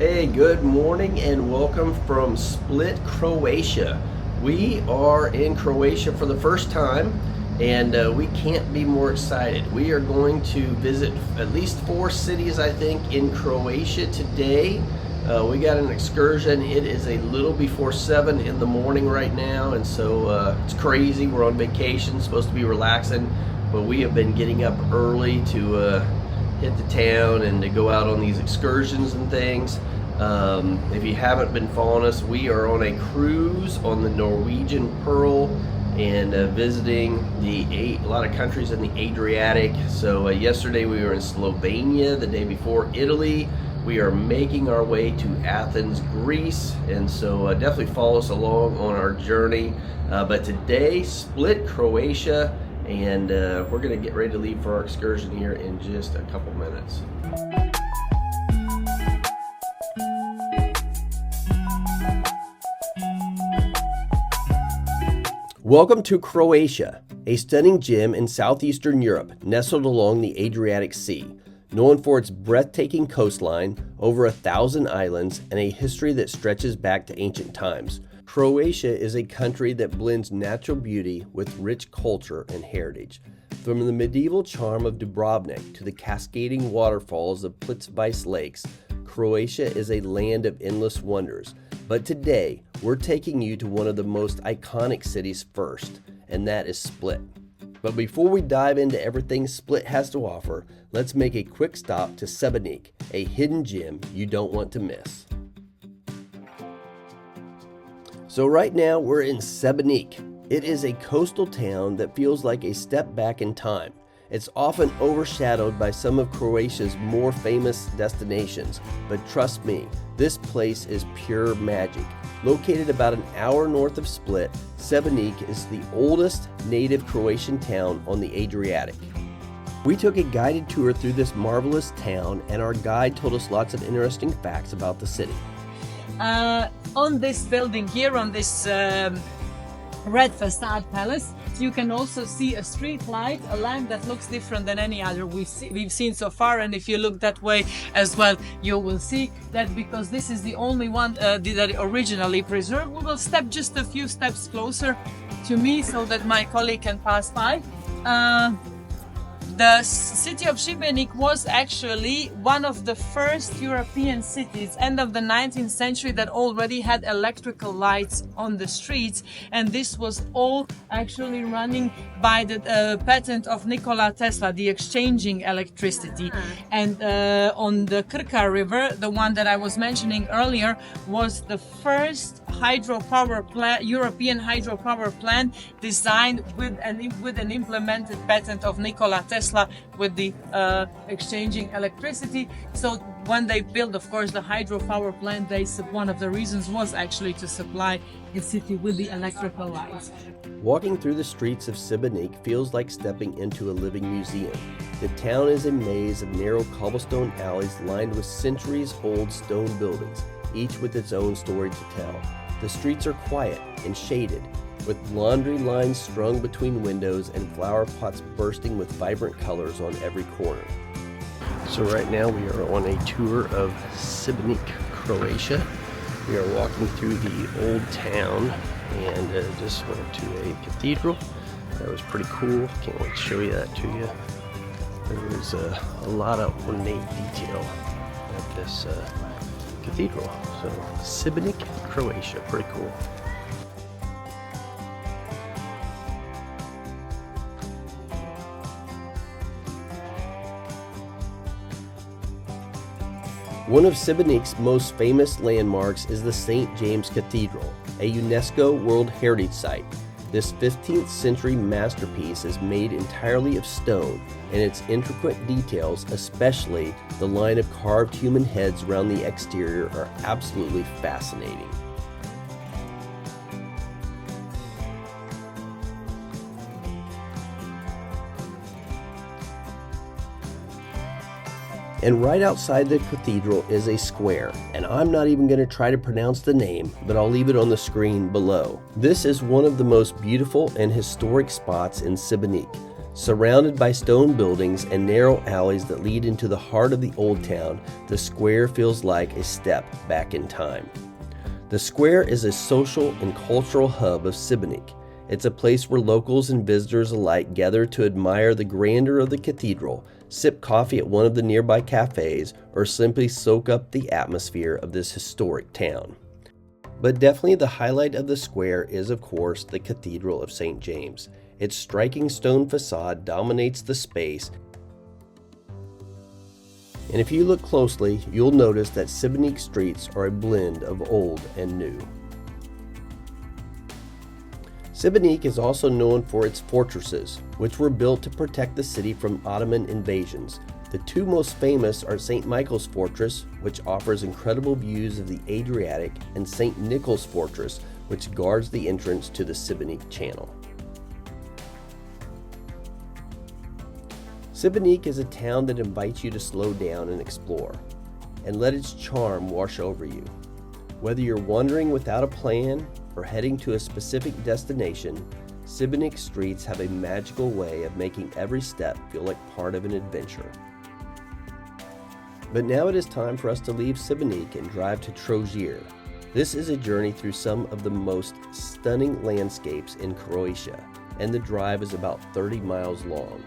Hey, good morning and welcome from Split, Croatia. We are in Croatia for the first time and we can't be more excited. We are going to visit at least 4 cities, I think, in Croatia today. We got an excursion. It is a little before 7 in the morning right now, and so it's crazy. We're on vacation, supposed to be relaxing, but we have been getting up early to hit the town and to go out on these excursions and things. If you haven't been following us, we are on a cruise on the Norwegian Pearl and visiting a lot of countries in the Adriatic. So yesterday we were in Slovenia, the day before Italy. We are making our way to Athens, Greece, and so definitely follow us along on our journey. But today, Split, Croatia, and we're going to get ready to leave for our excursion here in just a couple minutes. Welcome to Croatia, a stunning gem in southeastern Europe, nestled along the Adriatic Sea. Known for its breathtaking coastline, over 1,000 islands, and a history that stretches back to ancient times, Croatia is a country that blends natural beauty with rich culture and heritage. From the medieval charm of Dubrovnik to the cascading waterfalls of Plitvice Lakes, Croatia is a land of endless wonders. But today, we're taking you to one of the most iconic cities first, and that is Split. But before we dive into everything Split has to offer, let's make a quick stop to Sibenik, a hidden gem you don't want to miss. So right now we're in Sibenik. It is a coastal town that feels like a step back in time. It's often overshadowed by some of Croatia's more famous destinations, but trust me, this place is pure magic. Located about an hour north of Split, Sibenik is the oldest native Croatian town on the Adriatic. We took a guided tour through this marvelous town, and our guide told us lots of interesting facts about the city. On this building here, on this red facade palace, you can also see a street light, a lamp that looks different than any other we've seen so far. And if you look that way as well, you will see that because this is the only one that originally preserved. We will step just a few steps closer to me so that my colleague can pass by. The city of Šibenik was actually one of the first European cities, end of the 19th century, that already had electrical lights on the streets, and this was all actually running by the patent of Nikola Tesla, the exchanging electricity. And on the Krka River, the one that I was mentioning earlier, was the first hydropower plant, European hydropower plant designed with an implemented patent of Nikola Tesla with the exchanging electricity. So when they built, of course, the hydropower plant, one of the reasons was actually to supply the city with the electrical lights. Walking through the streets of Sibenik feels like stepping into a living museum. The town is a maze of narrow cobblestone alleys lined with centuries-old stone buildings, each with its own story to tell. The streets are quiet and shaded, with laundry lines strung between windows and flower pots bursting with vibrant colors on every corner. So right now we are on a tour of Sibenik, Croatia. We are walking through the old town and just went to a cathedral. That was pretty cool. Can't wait to show you that to you. There was a lot of ornate detail at this cathedral. So Sibenik, Croatia, pretty cool. One of Sibenik's most famous landmarks is the St. James Cathedral, a UNESCO World Heritage Site. This 15th century masterpiece is made entirely of stone, and its intricate details, especially the line of carved human heads around the exterior, are absolutely fascinating. And right outside the cathedral is a square, and I'm not even going to try to pronounce the name, but I'll leave it on the screen below. This is one of the most beautiful and historic spots in Sibenik. Surrounded by stone buildings and narrow alleys that lead into the heart of the old town, the square feels like a step back in time. The square is a social and cultural hub of Sibenik. It's a place where locals and visitors alike gather to admire the grandeur of the cathedral, sip coffee at one of the nearby cafes, or simply soak up the atmosphere of this historic town. But definitely the highlight of the square is, of course, the Cathedral of St. James. Its striking stone facade dominates the space, and if you look closely, you'll notice that Sibenik streets are a blend of old and new. Sibenik is also known for its fortresses, which were built to protect the city from Ottoman invasions. The two most famous are St. Michael's Fortress, which offers incredible views of the Adriatic, and St. Nicholas Fortress, which guards the entrance to the Sibenik Channel. Sibenik is a town that invites you to slow down and explore, and let its charm wash over you. Whether you're wandering without a plan or heading to a specific destination, Sibenik streets have a magical way of making every step feel like part of an adventure. But now it is time for us to leave Sibenik and drive to Trogir. This is a journey through some of the most stunning landscapes in Croatia, and the drive is about 30 miles long.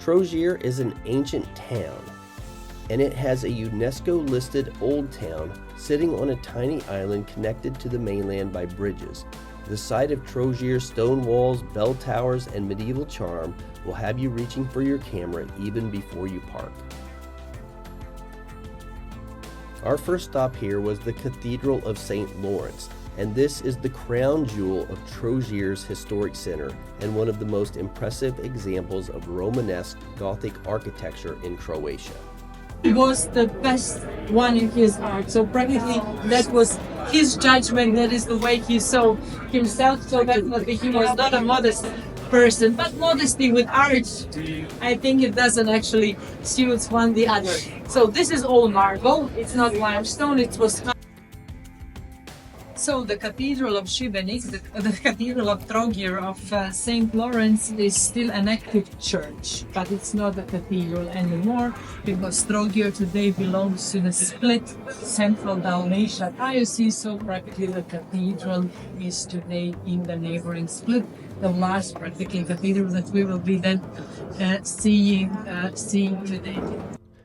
Trogir is an ancient town, and it has a UNESCO-listed old town sitting on a tiny island connected to the mainland by bridges. The sight of Trogir's stone walls, bell towers, and medieval charm will have you reaching for your camera even before you park. Our first stop here was the Cathedral of St. Lawrence, and this is the crown jewel of Trogir's historic center and one of the most impressive examples of Romanesque Gothic architecture in Croatia. He was the best one in his art, so practically that was his judgment, that is the way he saw himself, so definitely he was not a modest person, but modesty with art, I think it doesn't actually suit one the other. So this is all marble, it's not limestone, it was. So the Cathedral of Šibenik, the Cathedral of Trogir of St. Lawrence is still an active church, but it's not a cathedral anymore because Trogir today belongs to the split central Dalmatian diocese, so practically the cathedral is today in the neighboring split, the last practically cathedral that we will be then seeing today.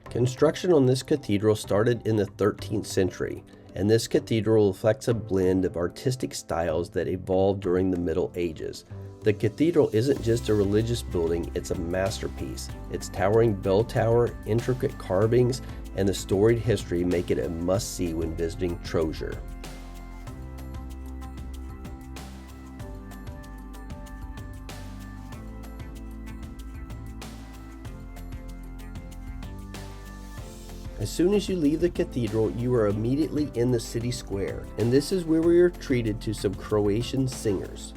Construction on this cathedral started in the 13th century. And this cathedral reflects a blend of artistic styles that evolved during the Middle Ages. The cathedral isn't just a religious building, it's a masterpiece. Its towering bell tower, intricate carvings, and the storied history make it a must-see when visiting Trogir. As soon as you leave the cathedral, you are immediately in the city square, and this is where we are treated to some Croatian singers.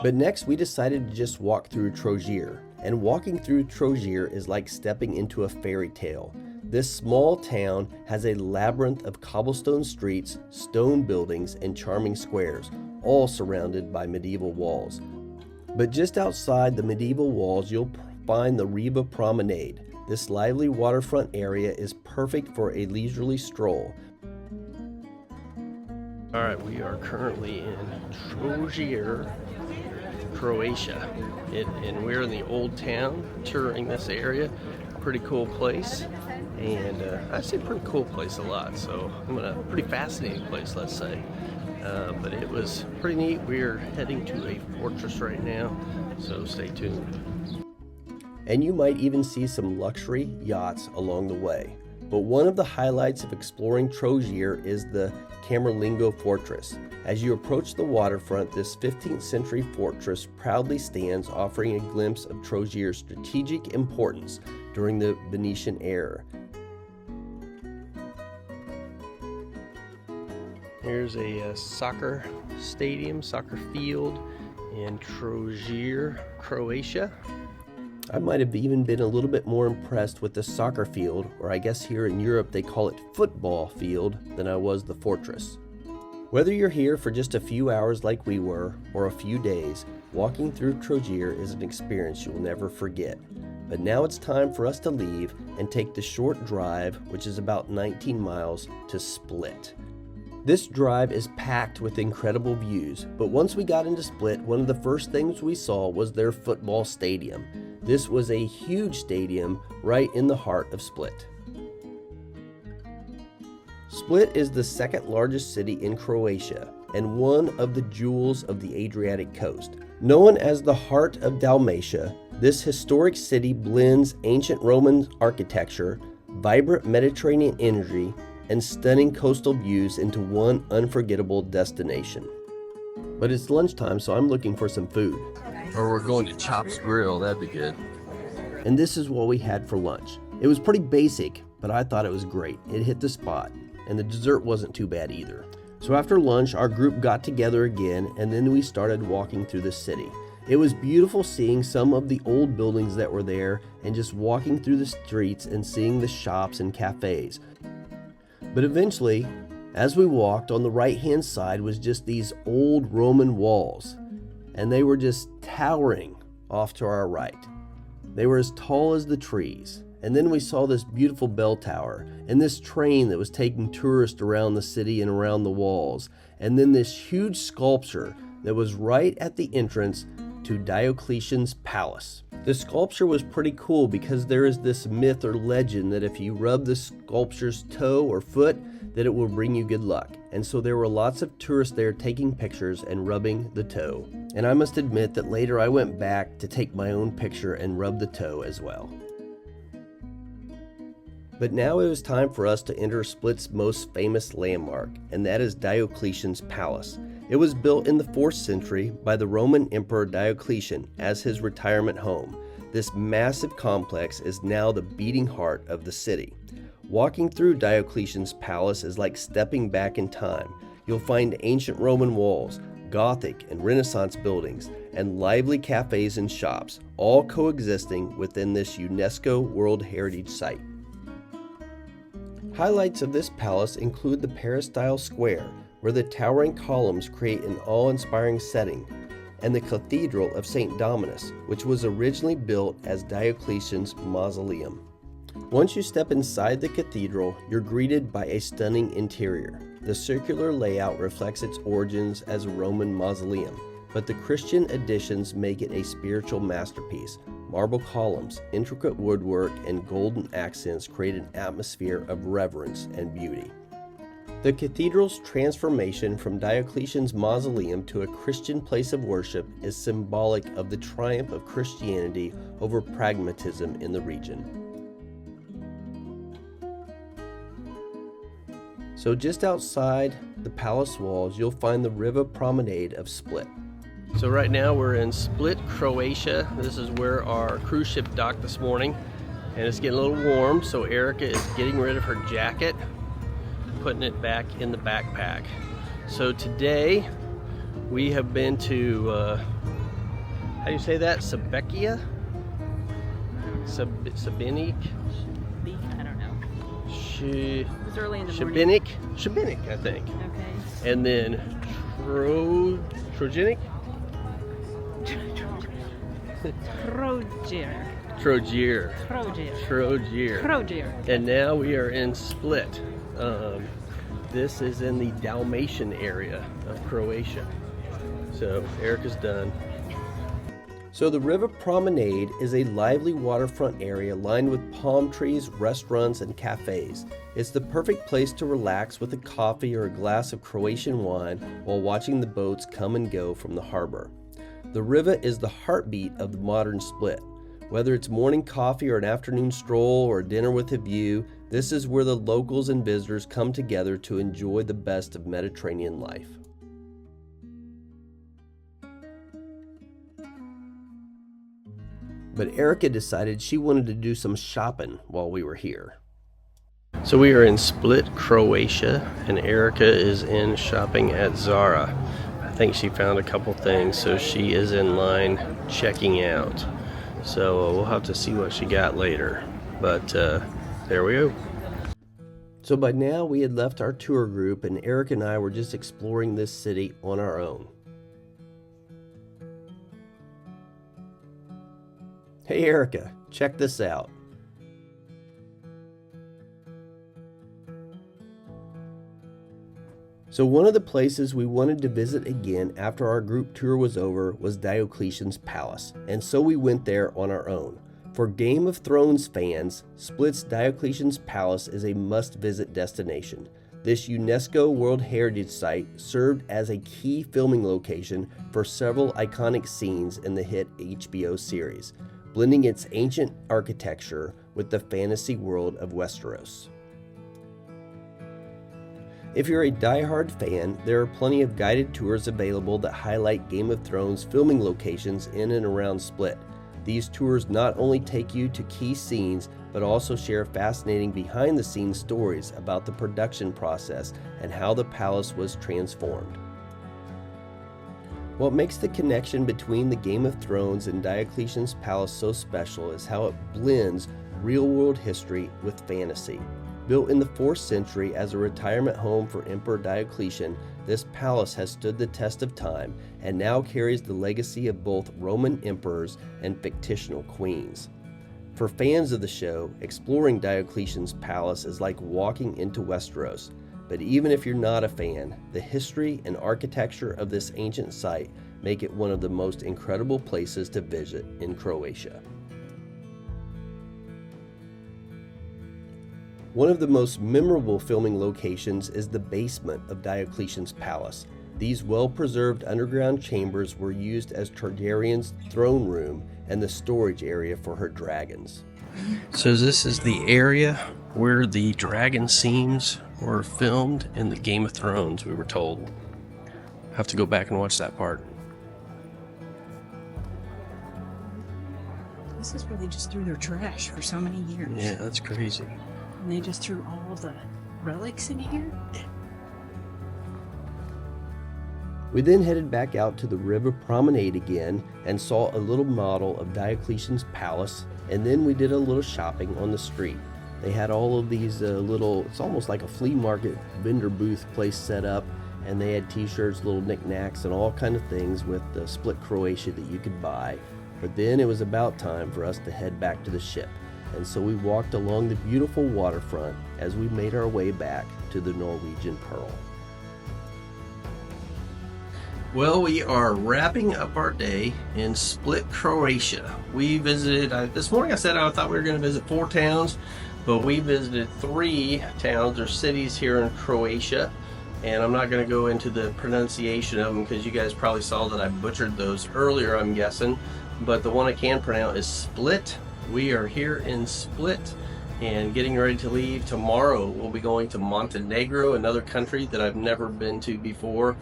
But next we decided to just walk through Trogir. And walking through Trogir is like stepping into a fairy tale. This small town has a labyrinth of cobblestone streets, stone buildings, and charming squares, all surrounded by medieval walls. But just outside the medieval walls, you'll find the Riva Promenade. This lively waterfront area is perfect for a leisurely stroll. All right, we are currently in Trogir, Croatia, and we're in the old town touring this area. Pretty cool place, and I say pretty cool place a lot, so I'm in a pretty fascinating place, let's say. But it was pretty neat. We're heading to a fortress right now, so stay tuned. And you might even see some luxury yachts along the way. But one of the highlights of exploring Trogir is the Camerlingo Fortress. As you approach the waterfront, this 15th century fortress proudly stands, offering a glimpse of Trogir's strategic importance during the Venetian era. Here's a soccer stadium, soccer field in Trogir, Croatia. I might have even been a little bit more impressed with the soccer field, or I guess here in Europe they call it football field, than I was the fortress. Whether you're here for just a few hours like we were, or a few days, walking through Trogir is an experience you'll never forget. But now it's time for us to leave and take the short drive, which is about 19 miles, to Split. This drive is packed with incredible views, but once we got into Split, one of the first things we saw was their football stadium. This was a huge stadium right in the heart of Split. Split is the second largest city in Croatia and one of the jewels of the Adriatic coast. Known as the heart of Dalmatia, this historic city blends ancient Roman architecture, vibrant Mediterranean energy, and stunning coastal views into one unforgettable destination. But it's lunchtime, so I'm looking for some food. Or we're going to Chop's Grill, that'd be good. And this is what we had for lunch. It was pretty basic, but I thought it was great. It hit the spot. And the dessert wasn't too bad either. So after lunch, our group got together again, and then we started walking through the city. It was beautiful seeing some of the old buildings that were there and just walking through the streets and seeing the shops and cafes. But eventually, as we walked, on the right-hand side was just these old Roman walls, and they were just towering off to our right. They were as tall as the trees. And then we saw this beautiful bell tower and this train that was taking tourists around the city and around the walls. And then this huge sculpture that was right at the entrance to Diocletian's Palace. The sculpture was pretty cool because there is this myth or legend that if you rub the sculpture's toe or foot, that it will bring you good luck. And so there were lots of tourists there taking pictures and rubbing the toe. And I must admit that later I went back to take my own picture and rub the toe as well. But now it was time for us to enter Split's most famous landmark, and that is Diocletian's Palace. It was built in the 4th century by the Roman Emperor Diocletian as his retirement home. This massive complex is now the beating heart of the city. Walking through Diocletian's Palace is like stepping back in time. You'll find ancient Roman walls, Gothic and Renaissance buildings, and lively cafes and shops, all coexisting within this UNESCO World Heritage Site. Highlights of this palace include the peristyle square, where the towering columns create an awe-inspiring setting, and the Cathedral of St. Dominus, which was originally built as Diocletian's mausoleum. Once you step inside the cathedral, you're greeted by a stunning interior. The circular layout reflects its origins as a Roman mausoleum, but the Christian additions make it a spiritual masterpiece. Marble columns, intricate woodwork, and golden accents create an atmosphere of reverence and beauty. The cathedral's transformation from Diocletian's mausoleum to a Christian place of worship is symbolic of the triumph of Christianity over pragmatism in the region. So just outside the palace walls, you'll find the river promenade of Split. So right now we're in Split, Croatia. This is where our cruise ship docked this morning, and it's getting a little warm, so Erica is getting rid of her jacket, putting it back in the backpack. So today we have been to, how do you say that? Sibekia? Sibenik? I don't know. It was early in the morning. Šibenik, I think. Okay. And then Trogir? Trogir. And now we are in Split. This is in the Dalmatian area of Croatia. So Erica's done. So the river promenade is a lively waterfront area lined with palm trees, restaurants, and cafes. It's the perfect place to relax with a coffee or a glass of Croatian wine while watching the boats come and go from the harbor. The river is the heartbeat of the modern Split. Whether it's morning coffee or an afternoon stroll or dinner with a view, this is where the locals and visitors come together to enjoy the best of Mediterranean life. But Erica decided she wanted to do some shopping while we were here. So we are in Split, Croatia, and Erica is in shopping at Zara. I think she found a couple things, so she is in line checking out. So we'll have to see what she got later. But there we go. So by now we had left our tour group, and Eric and I were just exploring this city on our own. Hey Erica, check this out. So one of the places we wanted to visit again after our group tour was over was Diocletian's Palace, and so we went there on our own. For Game of Thrones fans, Split's Diocletian's Palace is a must-visit destination. This UNESCO World Heritage Site served as a key filming location for several iconic scenes in the hit HBO series, blending its ancient architecture with the fantasy world of Westeros. If you're a die-hard fan, there are plenty of guided tours available that highlight Game of Thrones filming locations in and around Split. These tours not only take you to key scenes, but also share fascinating behind-the-scenes stories about the production process and how the palace was transformed. What makes the connection between the Game of Thrones and Diocletian's Palace so special is how it blends real-world history with fantasy. Built in the 4th century as a retirement home for Emperor Diocletian, this palace has stood the test of time and now carries the legacy of both Roman emperors and fictional queens. For fans of the show, exploring Diocletian's Palace is like walking into Westeros. But even if you're not a fan, the history and architecture of this ancient site make it one of the most incredible places to visit in Croatia. One of the most memorable filming locations is the basement of Diocletian's Palace. These well-preserved underground chambers were used as Targaryen's throne room and the storage area for her dragons. So this is the area where the dragon scenes were filmed in the Game of Thrones, we were told. Have to go back and watch that part. This is where they just threw their trash for so many years. Yeah, that's crazy. And they just threw all the relics in here? We then headed back out to the river promenade again and saw a little model of Diocletian's Palace, and then we did a little shopping on the street. They had all of these it's almost like a flea market vendor booth place set up, and they had t-shirts, little knickknacks, and all kind of things with the Split Croatia that you could buy. But then it was about time for us to head back to the ship. And so we walked along the beautiful waterfront as we made our way back to the Norwegian Pearl. Well, we are wrapping up our day in Split, Croatia. We visited, this morning I said I thought we were going to visit 4 towns, but we visited 3 towns or cities here in Croatia. And I'm not going to go into the pronunciation of them because you guys probably saw that I butchered those earlier, I'm guessing. But the one I can pronounce is Split. We are here in Split and getting ready to leave. Tomorrow we'll be going to Montenegro, another country that I've never been to before.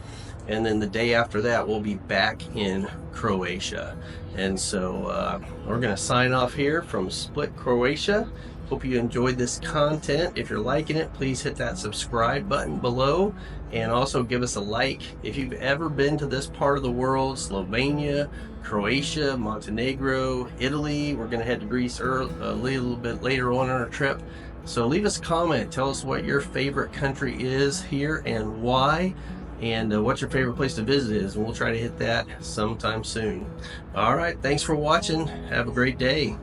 And then the day after that we'll be back in Croatia. And so we're going to sign off here from Split, Croatia. Hope you enjoyed this content. If you're liking it, please hit that subscribe button below and also give us a like. If you've ever been to this part of the world, Slovenia, Croatia, Montenegro, Italy, we're going to head to Greece a little bit later on in our trip. So leave us a comment. Tell us what your favorite country is here and why, and what your favorite place to visit is, and we'll try to hit that sometime soon. All right, thanks for watching. Have a great day.